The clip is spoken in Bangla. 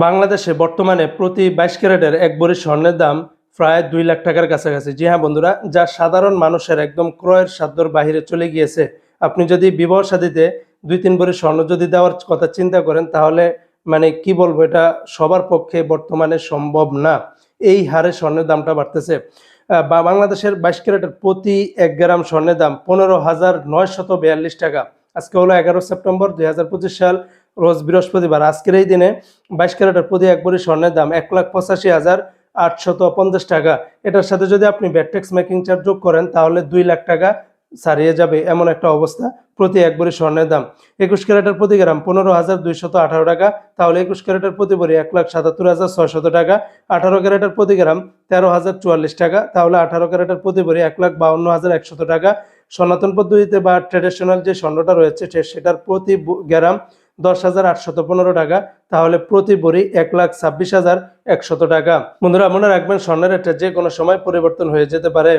বাংলাদেশে বর্তমানে প্রতি 22 ক্যারেটের এক ভরি স্বর্ণের দাম প্রায় 2 লাখ টাকার কাছাকাছি। জি হ্যাঁ বন্ধুরা, যা সাধারণ মানুষের একদম ক্রয়ের সাধ্যর বাহিরে চলে গিয়েছে। আপনি যদি বিবাহ শাদীতে 2-3 ভরি স্বর্ণ যদি দেওয়ার কথা চিন্তা করেন, তাহলে মানে কি বলবো, এটা সবার পক্ষে বর্তমানে সম্ভব না। এই হারে স্বর্ণের দামটা বাড়তেছে। বাংলাদেশের 22 ক্যারেটের প্রতি 1 গ্রাম স্বর্ণের দাম 15,942 টাকা। আজকে হলো 11 সেপ্টেম্বর 2025 সাল, রোজ বৃহস্পতিবার। আজকের এই দিনে 22 ক্যারেটের প্রতি 1 ভরি স্বর্ণের দাম 1,85,850 টাকা। এটার সাথে যদি আপনি ভ্যাট ট্যাক্স মেকিং চার্জ যোগ করেন, তাহলে 2 লাখ টাকা ছাড়িয়ে যাবে এমন একটা অবস্থা। প্রতি 1 ভরি স্বর্ণের দাম 21 ক্যারেটের প্রতি গ্রাম 15,218 টাকা, তাহলে 21 ক্যারেটের প্রতি ভরি 1,77,600 টাকা। 18 ক্যারেটের প্রতি গ্রাম 13,044 টাকা, তাহলে 18 ক্যারেটের প্রতি ভরি 1,52,100 টাকা। সনাতন পদ্ধতিতে বা ট্রেডিশনাল যে স্বর্ণটা রয়েছে সেটার প্রতি গ্রাম 10,815 টাকা, তাহলে প্রতি ভরি 1,26,100 টাকা। বন্ধুরা মনে রাখবেন, স্বর্ণের রেটটা যে কোনো সময় পরিবর্তন হয়ে যেতে পারে।